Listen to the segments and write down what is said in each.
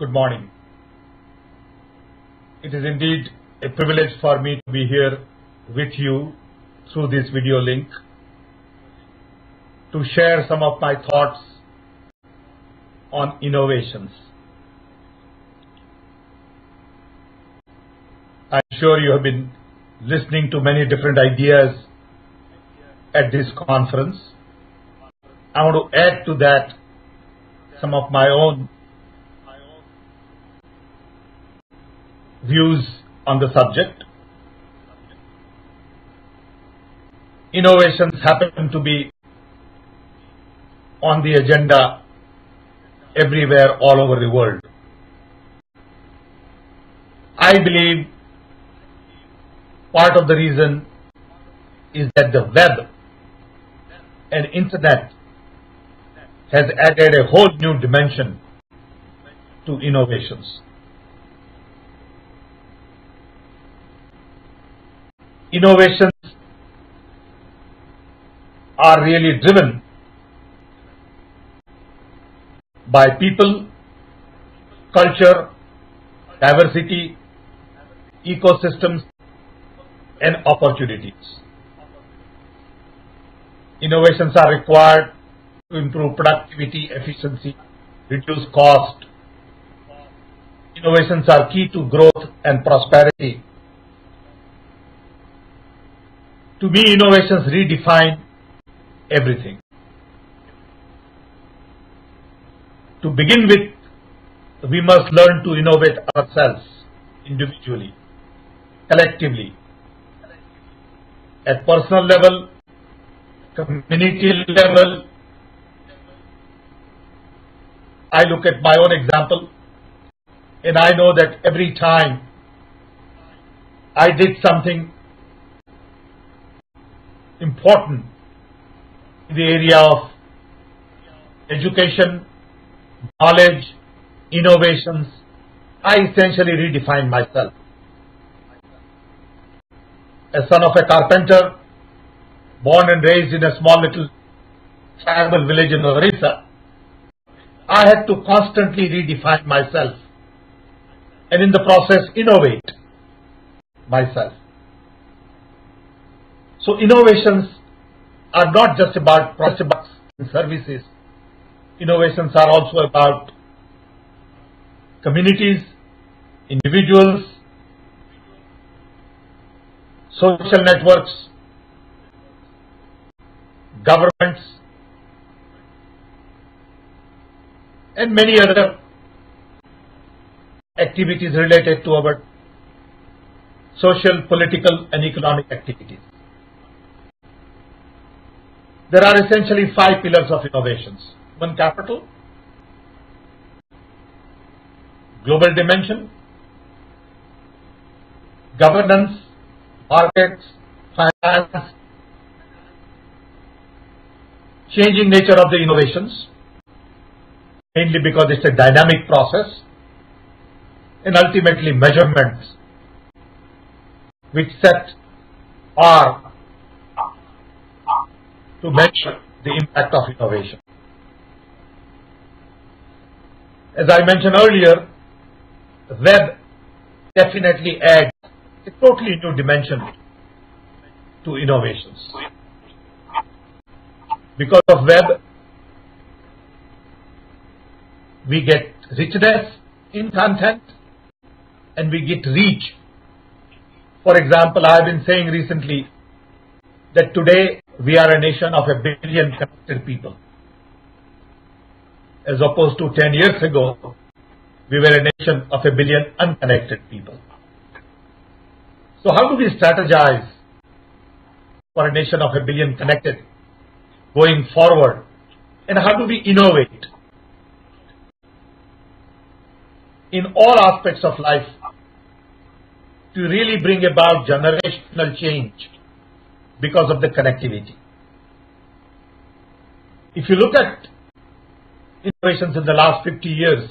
Good morning. It is indeed a privilege for me to be here with you through this video link to share some of my thoughts on innovations. I'm sure you have been listening to many different ideas at this conference. I want to add to that some of my own views on the subject. Innovations happen to be on the agenda everywhere all over the world. I believe part of the reason is that the web and internet has added a whole new dimension to innovations. Innovations are really driven by people, culture, diversity, ecosystems, and opportunities. Innovations are required to improve productivity, efficiency, reduce cost. Innovations are key to growth and prosperity. To me, innovations redefine everything. To begin with, we must learn to innovate ourselves individually, collectively, at personal level, community level. I look at my own example, and I know that every time I did something important in the area of education, knowledge, innovations, I essentially redefined myself. As son of a carpenter, born and raised in a small little tribal village in Orissa, I had to constantly redefine myself and in the process innovate myself. So innovations are not just about products and services. Innovations are also about communities, individuals, social networks, governments, and many other activities related to our social, political, and economic activities. There are essentially 5 pillars of innovations. Human capital, global dimension, governance, markets, finance, changing nature of the innovations, mainly because it's a dynamic process, and ultimately measurements which set are to measure the impact of innovation. As I mentioned earlier, the web definitely adds a totally new dimension to innovations. Because of web, we get richness in content and we get reach. For example, I have been saying recently that today we are a nation of 1 billion connected people. As opposed to 10 years ago, we were a nation of 1 billion unconnected people. So how do we strategize for a nation of 1 billion connected going forward? And how do we innovate in all aspects of life to really bring about generational change because of the connectivity? If you look at innovations in the last 50 years,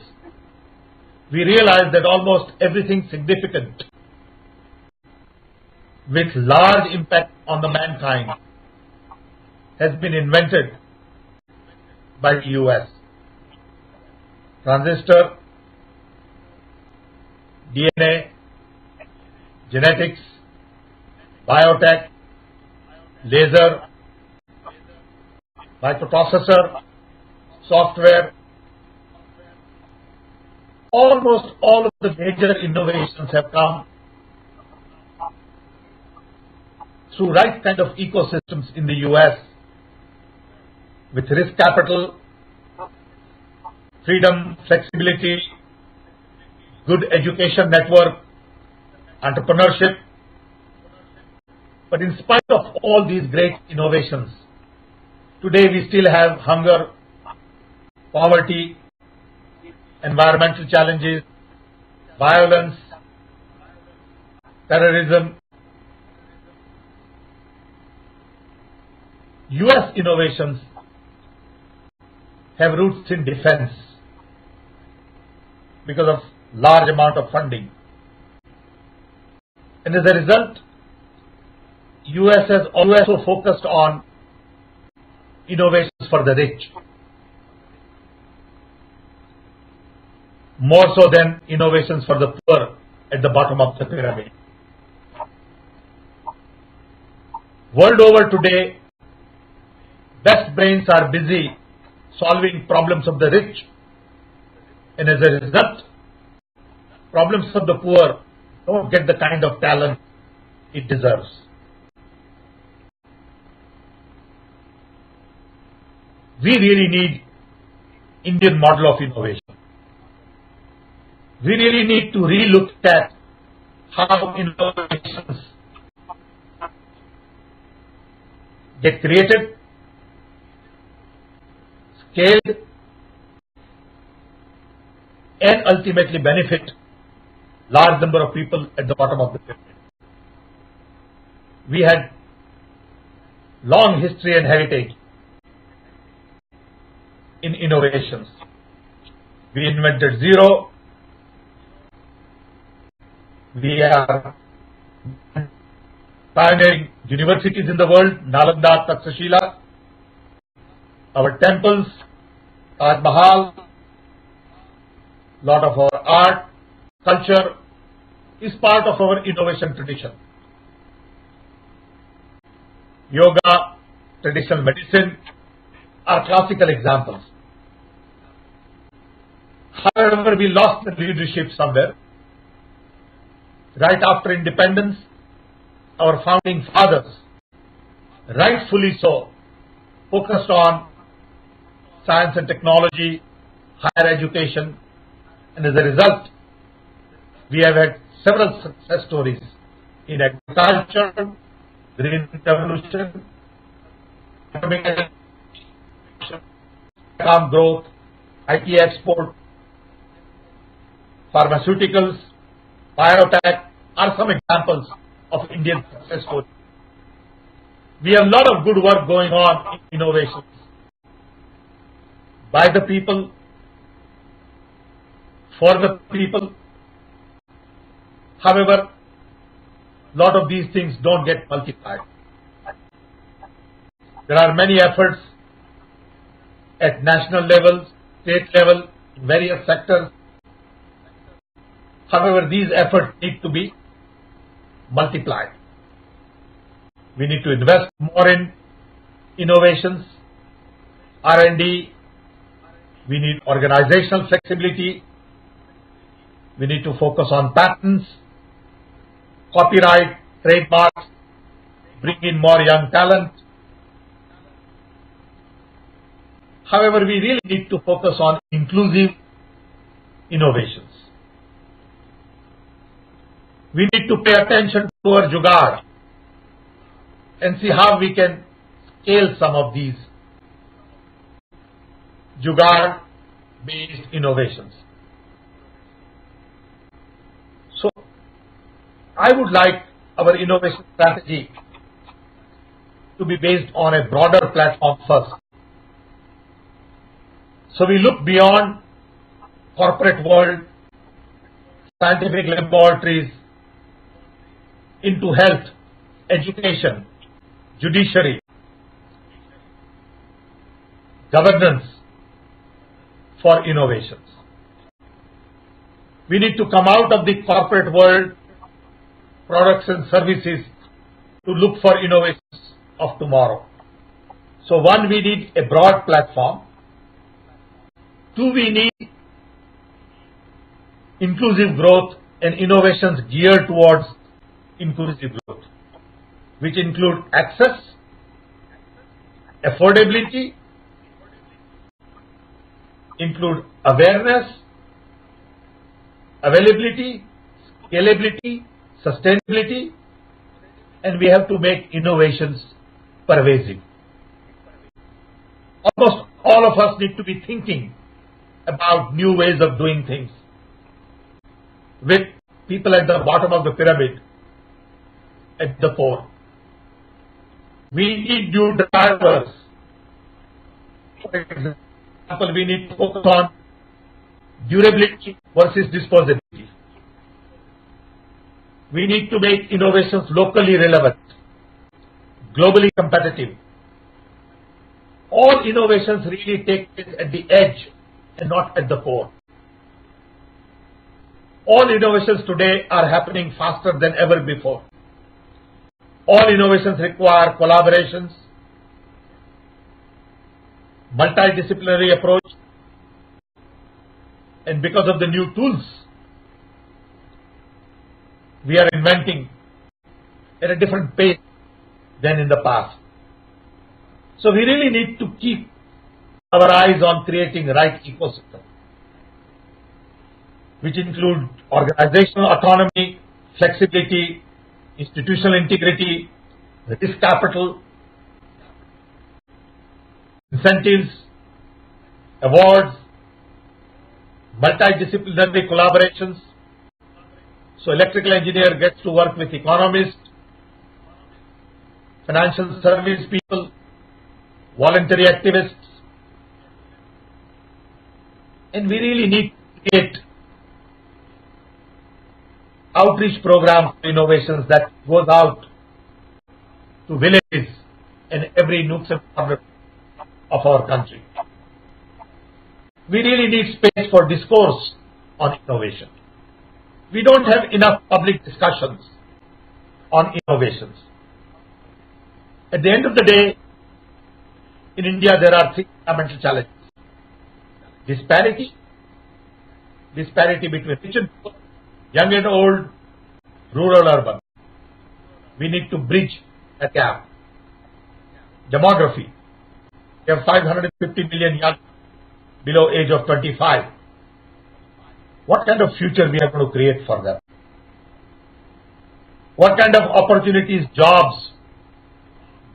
we realize that almost everything significant with large impact on the mankind has been invented by the US. Transistor, DNA, genetics, biotech, laser, microprocessor, software. Almost all of the major innovations have come through right kind of ecosystems in the US with risk capital, freedom, flexibility, good education network, entrepreneurship. But in spite of all these great innovations, today we still have hunger, poverty, environmental challenges, violence, terrorism. US innovations have roots in defense because of large amount of funding. And as a result, US has also focused on innovations for the rich, more so than innovations for the poor at the bottom of the pyramid. World over today, best brains are busy solving problems of the rich, and as a result, problems of the poor don't get the kind of talent it deserves. We really need Indian model of innovation. We really need to relook at how innovations get created, scaled, and ultimately benefit large number of people at the bottom of the pyramid. We had long history and heritage in innovations. We invented zero. We are pioneering universities in the world, Nalanda, Takshashila. Our temples, Taj Mahal, lot of our art, culture is part of our innovation tradition. Yoga, traditional medicine are classical examples. However, we lost the leadership somewhere. Right after independence, our founding fathers, rightfully so, focused on science and technology, higher education, and as a result, we have had several success stories in agriculture, green revolution, economic growth, IT export, pharmaceuticals, biotech are some examples of Indian success stories. We have a lot of good work going on in innovations by the people, for the people. However, a lot of these things don't get multiplied. There are many efforts at national level, state level, in various sectors. However, these efforts need to be multiplied. We need to invest more in innovations, R&D. We need organizational flexibility. We need to focus on patents, copyright, trademarks, bring in more young talent. However, we really need to focus on inclusive innovations. We need to pay attention to our jugaad and see how we can scale some of these jugaad-based innovations. So, I would like our innovation strategy to be based on a broader platform first. So we look beyond corporate world, scientific laboratories, into health, education, judiciary, governance for innovations. We need to come out of the corporate world, products and services, to look for innovations of tomorrow. So one, we need a broad platform. Two, we need inclusive growth and innovations geared towards inclusive growth, which include access, affordability, include awareness, availability, scalability, sustainability, and we have to make innovations pervasive. Almost all of us need to be thinking about new ways of doing things, with people at the bottom of the pyramid at the core. We need new drivers. For example, we need to focus on durability versus disposability. We need to make innovations locally relevant, globally competitive. All innovations really take place at the edge and not at the core. All innovations today are happening faster than ever before. All innovations require collaborations, multidisciplinary approach, and because of the new tools we are inventing at a different pace than in the past. So we really need to keep our eyes on creating the right ecosystem, which include organizational autonomy, flexibility, institutional integrity, risk capital, incentives, awards, multidisciplinary collaborations. So electrical engineer gets to work with economists, financial service people, voluntary activists, and we really need to create outreach programs for innovations that goes out to villages and every nook and corner of our country. We really need space for discourse on innovation. We don't have enough public discussions on innovations. At the end of the day, in India there are three fundamental challenges: disparity between rich and poor, young and old, rural, urban. We need to bridge that gap. Demography. We have 550 million young below age of 25. What kind of future we are going to create for them? What kind of opportunities, jobs,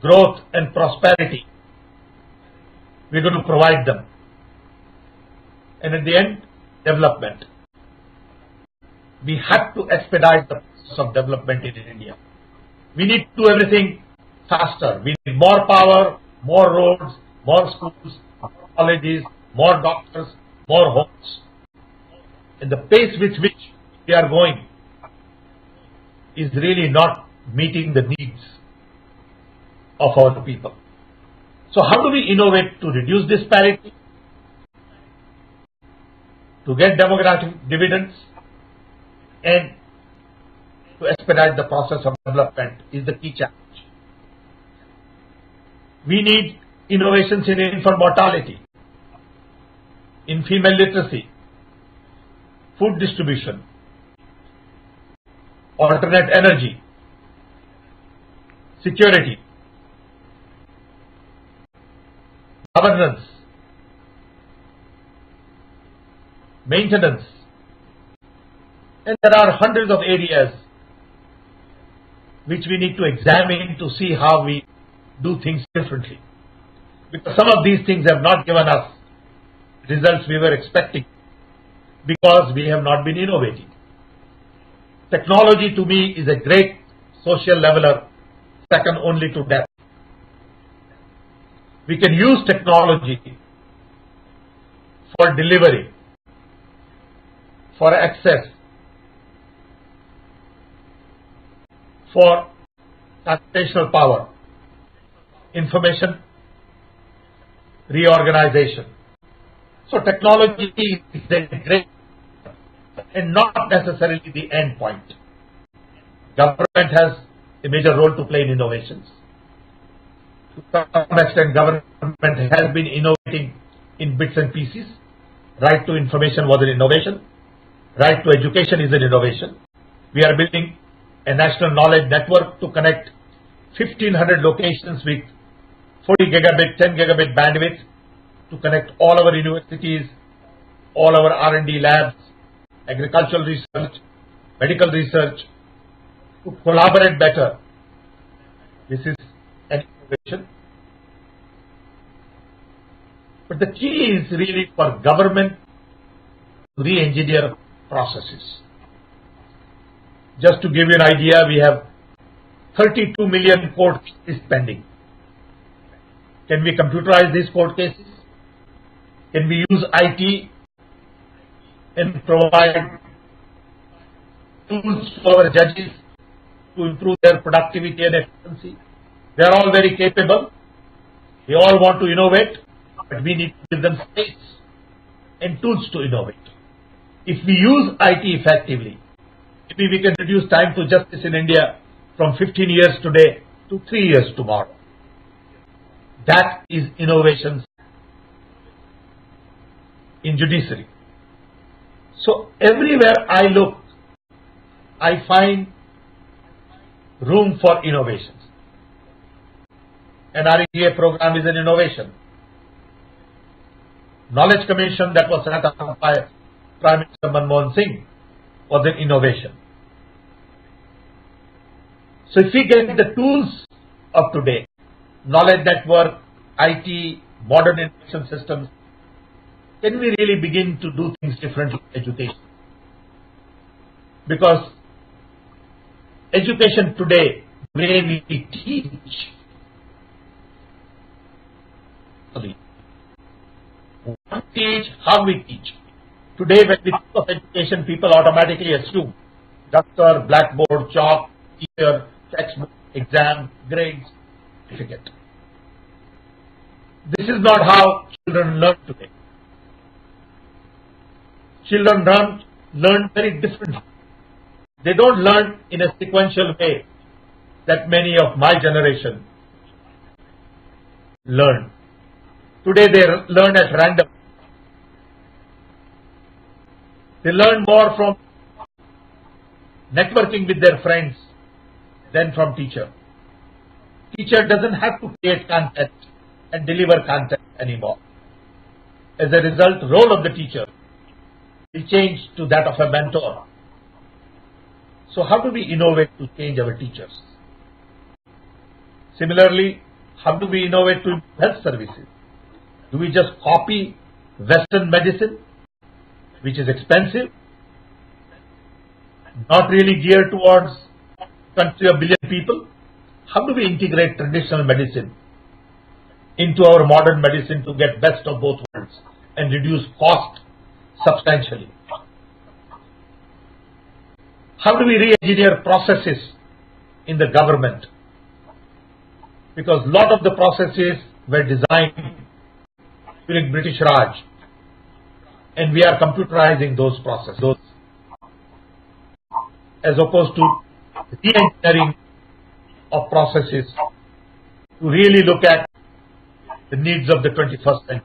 growth and prosperity we are going to provide them? And at the end, development. We have to expedite the process of development in India. We need to do everything faster. We need more power, more roads, more schools, more colleges, more doctors, more homes. And the pace with which we are going is really not meeting the needs of our people. So how do we innovate to reduce disparity, to get demographic dividends, and to expedite the process of development is the key challenge. We need innovations in infant mortality, in female literacy, food distribution, alternate energy, security, governance, maintenance, and there are hundreds of areas which we need to examine to see how we do things differently. Because some of these things have not given us results we were expecting because we have not been innovating. Technology to me is a great social leveler, second only to death. We can use technology for delivery, for access, for computational power, information, reorganization. So technology is a great, and not necessarily the end point. Government has a major role to play in innovations. To some extent, government has been innovating in bits and pieces. Right to information was an innovation. Right to education is an innovation. We are building a national knowledge network to connect 1,500 locations with 40 gigabit, 10 gigabit bandwidth to connect all our universities, all our R&D labs, agricultural research, medical research, to collaborate better. This is an innovation. But the key is really for government to re-engineer processes. Just to give you an idea, we have 32 million court cases pending. Can we computerize these court cases? Can we use IT and provide tools for our judges to improve their productivity and efficiency? They are all very capable. They all want to innovate, but we need to give them space and tools to innovate. If we use IT effectively, maybe we can reduce time to justice in India from 15 years today to 3 years tomorrow. That is innovations in judiciary. So everywhere I look, I find room for innovations. An REGA program is an innovation. Knowledge Commission that was set up by Prime Minister Manmohan Singh was an innovation. So if we get the tools of today, knowledge network, IT, modern information systems, can we really begin to do things differently in education? Because education today, the way we teach, how we teach. Today when we think of education, people automatically assume duster, blackboard, chalk, teacher, textbook, exam, grades, certificate. This is not how children learn today. Children learn very differently. They don't learn in a sequential way that many of my generation learn. Today they learn at random. They learn more from networking with their friends than from teacher. Teacher doesn't have to create content and deliver content anymore. As a result, role of the teacher will change to that of a mentor. So how do we innovate to change our teachers? Similarly, how do we innovate to improve health services? Do we just copy Western medicine, which is expensive, not really geared towards a country of 1 billion people? How do we integrate traditional medicine into our modern medicine to get best of both worlds and reduce cost substantially? How do we re-engineer processes in the government? Because a lot of the processes were designed during British Raj, and we are computerizing those processes, as opposed to re-engineering of processes to really look at the needs of the 21st century.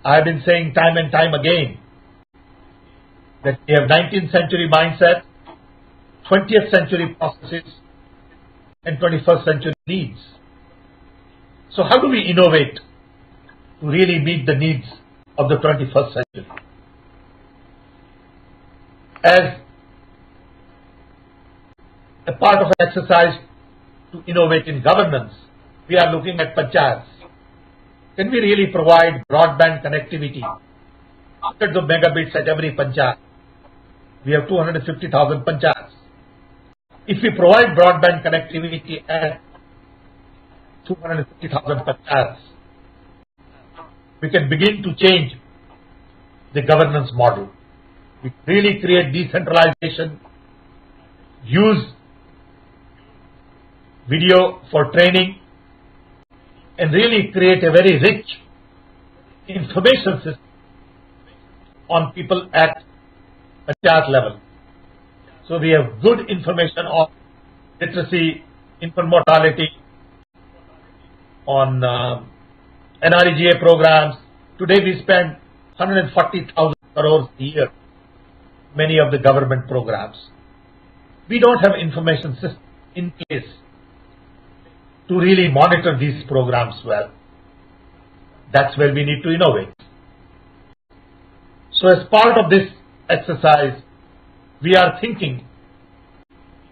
I have been saying time and time again that we have 19th century mindset, 20th century processes, and 21st century needs. So how do we innovate to really meet the needs of the 21st century? As a part of an exercise to innovate in governance, we are looking at panchayats. Can we really provide broadband connectivity, hundreds of megabits at every panchayat? We have 250,000 panchayats. If we provide broadband connectivity at 250,000 panchayats, we can begin to change the governance model. We really create decentralization, use video for training, and really create a very rich information system on people at panchayat level. So we have good information on literacy, infant mortality, on NREGA programs. Today we spend 140,000 crores a year, many of the government programs. We don't have information system in place to really monitor these programs well. That's where we need to innovate. So as part of this exercise, we are thinking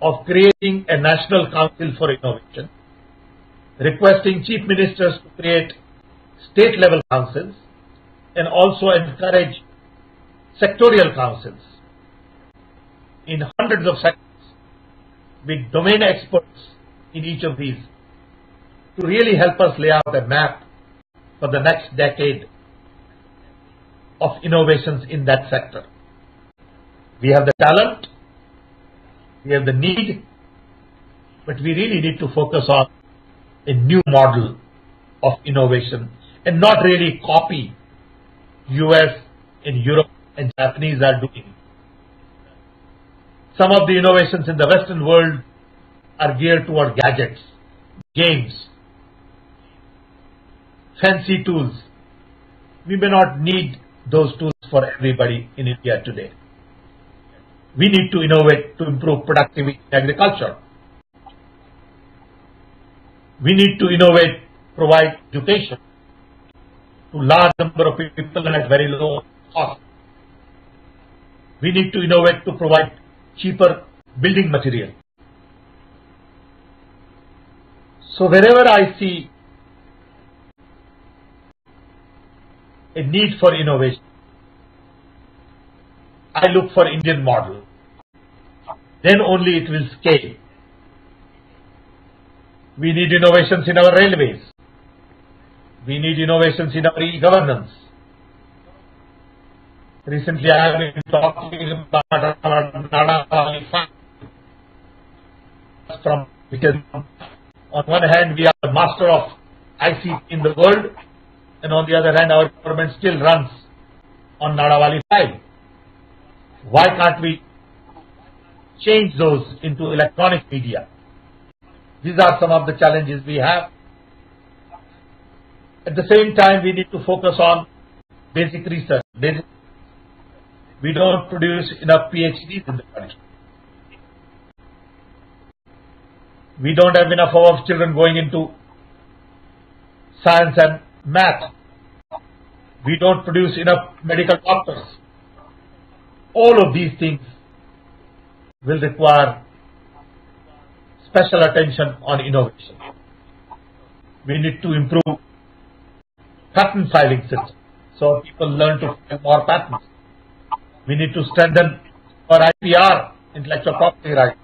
of creating a National Council for Innovation, requesting chief ministers to create state-level councils and also encourage sectorial councils in hundreds of sectors with domain experts in each of these to really help us lay out a map for the next decade of innovations in that sector. We have the talent, we have the need, but we really need to focus on a new model of innovation and not really copy US and Europe and Japanese are doing. Some of the innovations in the Western world are geared toward gadgets, games, fancy tools. We may not need those tools for everybody in India today. We need to innovate to improve productivity in agriculture. We need to innovate, provide education to large number of people at very low cost. We need to innovate to provide cheaper building material. So wherever I see a need for innovation, I look for Indian model. Then only it will scale. We need innovations in our railways. We need innovations in our e-governance. Recently I have been talking about because on one hand we are the master of ICT in the world, and on the other hand our government still runs on Nadawali 5. Why can't we change those into electronic media? These are some of the challenges we have. At the same time, we need to focus on basic research. We don't produce enough PhDs in the country. We don't have enough of our children going into science and math. We don't produce enough medical doctors. All of these things will require special attention on innovation. We need to improve patent filing system so people learn to file more patents. We need to strengthen our IPR, intellectual property rights.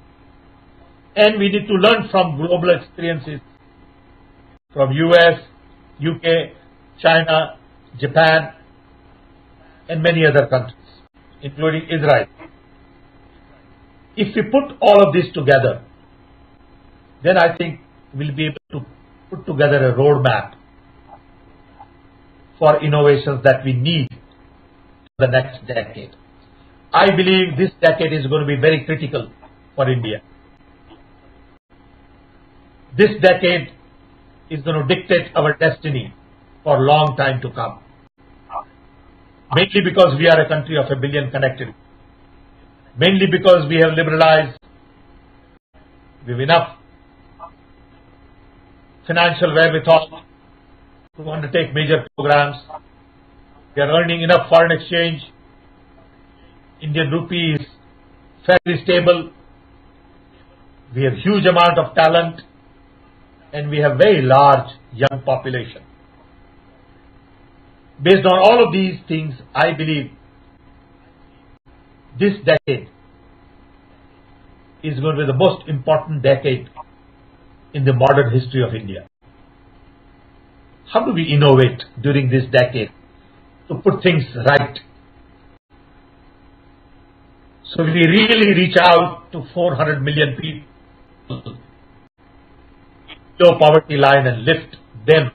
And we need to learn from global experiences from US, UK, China, Japan, and many other countries, including Israel. If we put all of this together, then I think we'll be able to put together a roadmap for innovations that we need for the next decade. I believe this decade is going to be very critical for India. This decade is going to dictate our destiny for a long time to come. Mainly because we are a country of 1 billion connected. Mainly because we have liberalized, we have enough financial wherewithal to undertake major programs. We are earning enough foreign exchange. Indian rupee is fairly stable. We have huge amount of talent, and we have very large young population. Based on all of these things, I believe this decade is going to be the most important decade in the modern history of India. How do we innovate during this decade to put things right? So we really reach out to 400 million people below poverty line and lift them.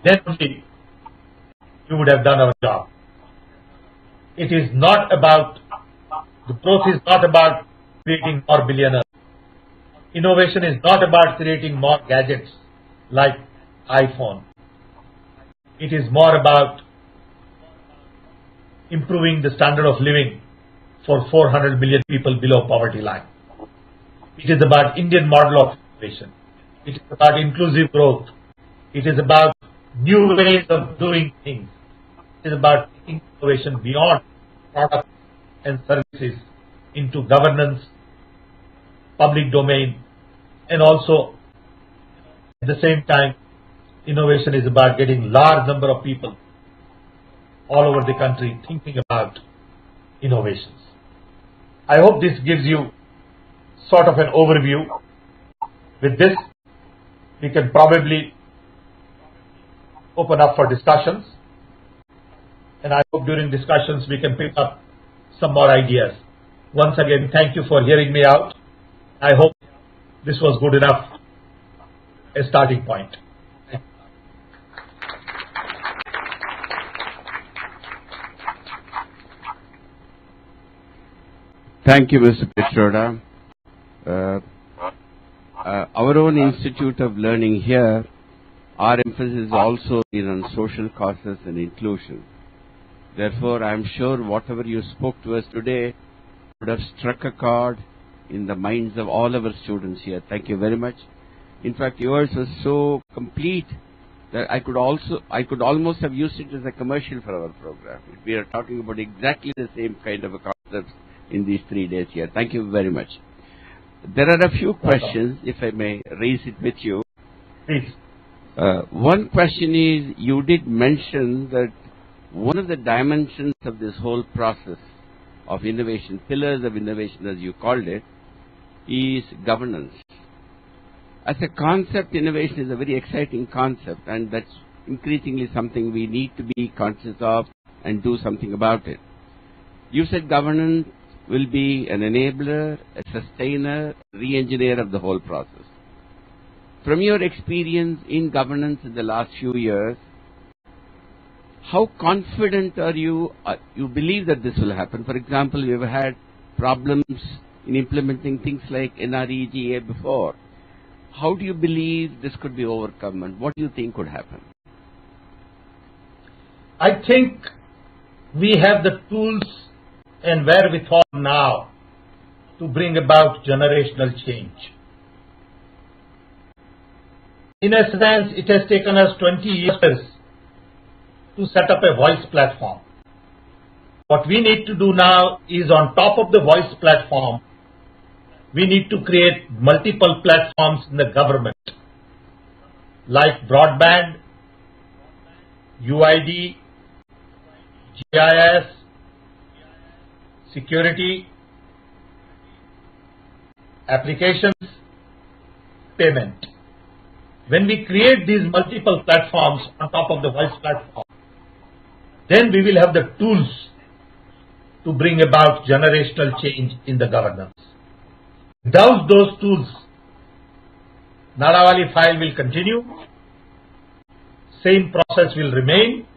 Then only we would have done our job. It is not about, the growth is not about creating more billionaires. Innovation is not about creating more gadgets like iPhone. It is more about improving the standard of living for 400 million people below poverty line. It is about Indian model of innovation. It is about inclusive growth. It is about new ways of doing things. It is about taking innovation beyond products and services into governance, public domain, and also at the same time, innovation is about getting large number of people all over the country thinking about innovations. I hope this gives you sort of an overview. With this, we can probably open up for discussions, and I hope during discussions we can pick up some more ideas. Once again, thank you for hearing me out. I hope this was good enough a starting point. Thank you, Mr. Pitroda. Our own Institute of Learning here, our emphasis also is on social causes and inclusion. Therefore, I am sure whatever you spoke to us today would have struck a chord in the minds of all our students here. Thank you very much. In fact, yours was so complete that I could almost have used it as a commercial for our program. We are talking about exactly the same kind of a concepts in these 3 days here. Thank you very much. There are a few questions, if I may raise it with you. Please. One question is, you did mention that one of the dimensions of this whole process of innovation, pillars of innovation as you called it, is governance. As a concept, innovation is a very exciting concept, and that's increasingly something we need to be conscious of and do something about it. You said governance will be an enabler, a sustainer, re-engineer of the whole process. From your experience in governance in the last few years, how confident are you, you believe that this will happen? For example, we have had problems in implementing things like NREGA before. How do you believe this could be overcome, and what do you think could happen? I think we have the tools and wherewithal now to bring about generational change. In a sense, it has taken us 20 years to set up a voice platform. What we need to do now is, on top of the voice platform, we need to create multiple platforms in the government, like broadband, UID, GIS, security, applications, payment. When we create these multiple platforms on top of the voice platform, then we will have the tools to bring about generational change in the governance. Without those tools, Nadawali file will continue, same process will remain,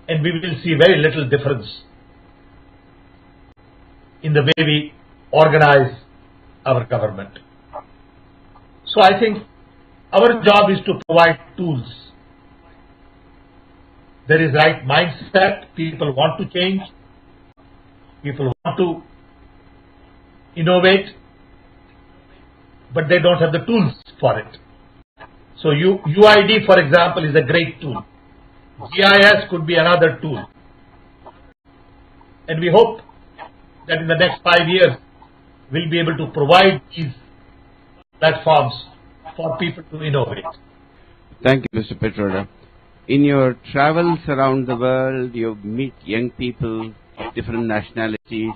and we will see very little difference in the way we organize our government. So I think our job is to provide tools. There is right mindset, people want to change, people want to innovate, but they don't have the tools for it. So UID, for example, is a great tool. GIS could be another tool. And we hope that in the next 5 years, we'll be able to provide these platforms for people to innovate. Thank you, Mr. Pitroda. In your travels around the world, you meet young people of different nationalities.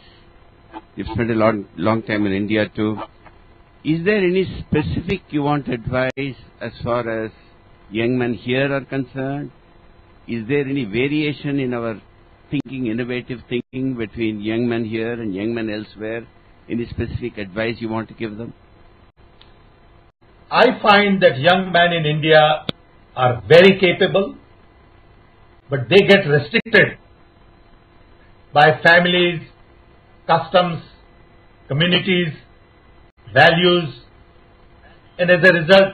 You've spent a long time in India too. Is there any specific you want to advise as far as young men here are concerned? Is there any variation in our thinking, innovative thinking between young men here and young men elsewhere? Any specific advice you want to give them? I find that young men in India are very capable, but they get restricted by families, customs, communities, values, and as a result,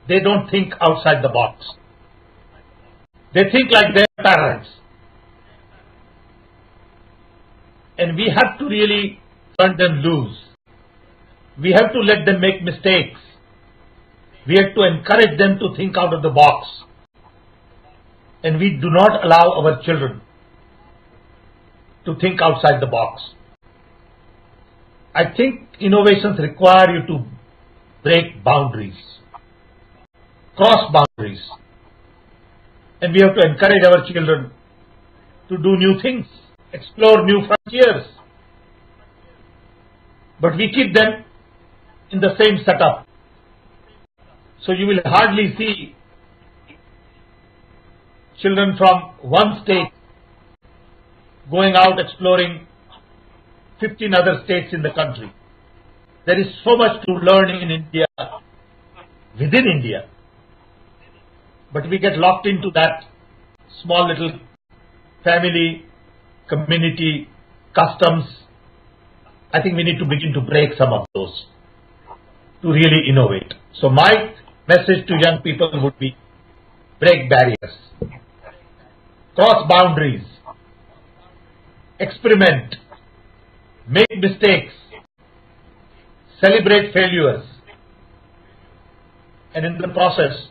they don't think outside the box. They think like their parents. And we have to really turn them loose. We have to let them make mistakes. We have to encourage them to think out of the box. And we do not allow our children to think outside the box. I think innovations require you to break boundaries, cross boundaries. And we have to encourage our children to do new things, explore new frontiers. But we keep them in the same setup. So you will hardly see children from one state going out exploring 15 other states in the country. There is so much to learn in India, within India. But we get locked into that small little family, community, customs. I think we need to begin to break some of those to really innovate. So my message to young people would be break barriers, cross boundaries, experiment, make mistakes, celebrate failures, and in the process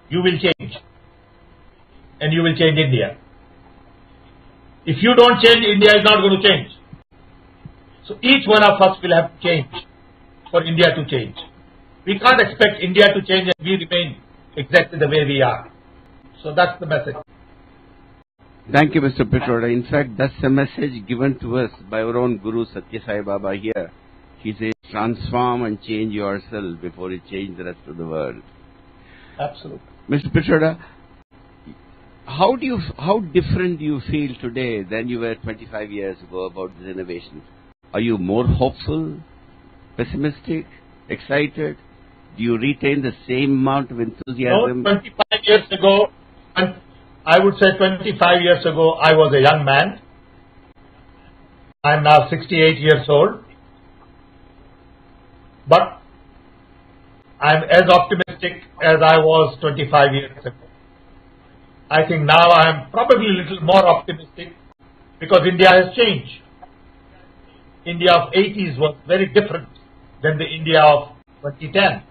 you will change, and you will change India. If you don't change, India is not going to change. So each one of us will have to change for India to change. We can't expect India to change and we remain exactly the way we are. So that's the message. Thank you, Mr. Pitroda. In fact, that's a message given to us by our own Guru Satya Sai Baba here. He says, transform and change yourself before you change the rest of the world. Absolutely. Mr. Pitroda, how different do you feel today than you were 25 years ago about this innovation? Are you more hopeful, pessimistic, excited? Do you retain the same amount of enthusiasm? No, 25 years ago, I would say 25 years ago, I was a young man. I'm now 68 years old. But I'm as optimistic as I was 25 years ago. I think now I'm probably a little more optimistic because India has changed. India of 80s was very different than the India of 2010.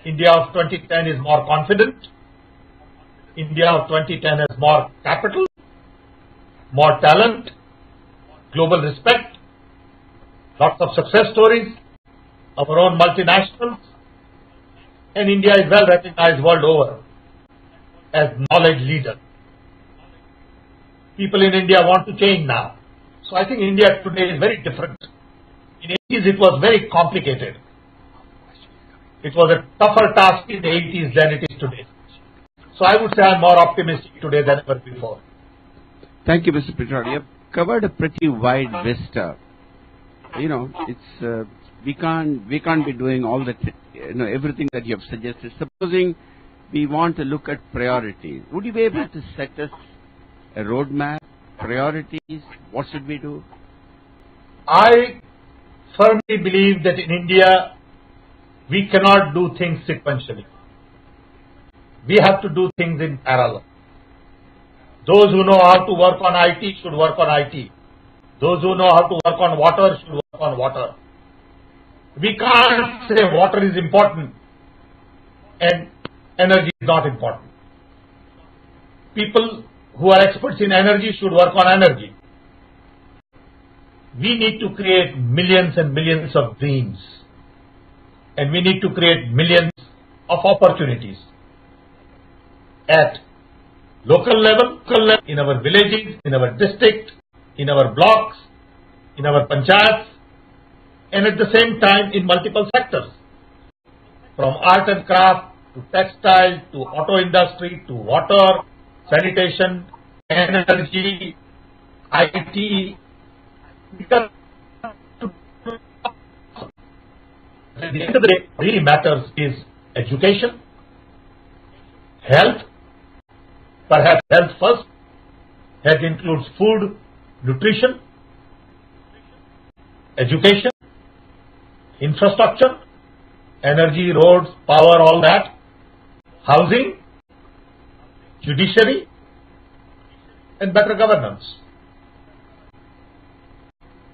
India of 2010 is more confident. India of 2010 has more capital, more talent, global respect, lots of success stories, our own multinationals, and India is well recognized world over as knowledge leader. People in India want to change now. So I think India today is very different. In the 80s it was very complicated. It was a tougher task in the 80s than it is today. So I would say I'm more optimistic today than ever before. Thank you, Mr. Pitroda. You have covered a pretty wide vista. You know, it's we can't be doing all the everything that you have suggested. Supposing we want to look at priorities, would you be able to set us a roadmap? Priorities? What should we do? I firmly believe that in India we cannot do things sequentially. We have to do things in parallel. Those who know how to work on IT should work on IT. Those who know how to work on water should work on water. We can't say water is important and energy is not important. People who are experts in energy should work on energy. We need to create millions and millions of dreams, and we need to create millions of opportunities at local level, in our villages, in our district, in our blocks, in our panchayats, and at the same time in multiple sectors, from art and craft to textile to auto industry to water, sanitation, energy, IT. Because at the end of the day, what really matters is education, health, perhaps health first. Health includes food, nutrition, education, infrastructure, energy, roads, power, all that, housing, judiciary, and better governance.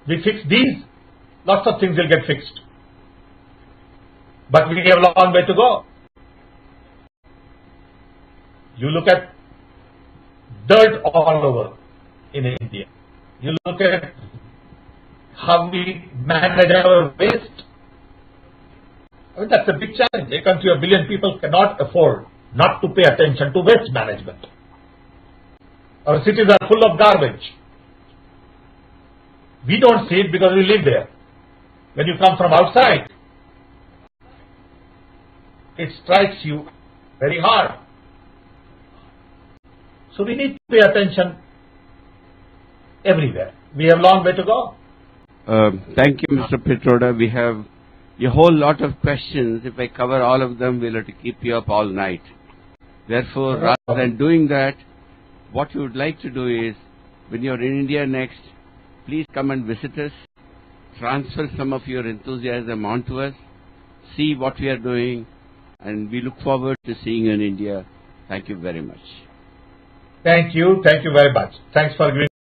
We fix these, lots of things will get fixed. But we have a long way to go. You look at dirt all over in India. You look at how we manage our waste. I mean, that's a big challenge. A country of 1 billion people cannot afford not to pay attention to waste management. Our cities are full of garbage. We don't see it because we live there. When you come from outside, it strikes you very hard. So we need to pay attention everywhere. We have a long way to go. Thank you, Mr. Pitroda. We have a whole lot of questions. If I cover all of them, we'll have to keep you up all night. Therefore, rather than doing that, what you would like to do is, when you're in India next, please come and visit us, transfer some of your enthusiasm onto us, see what we are doing, and we look forward to seeing you in India. Thank you very much. Thank you very much. Thanks for giving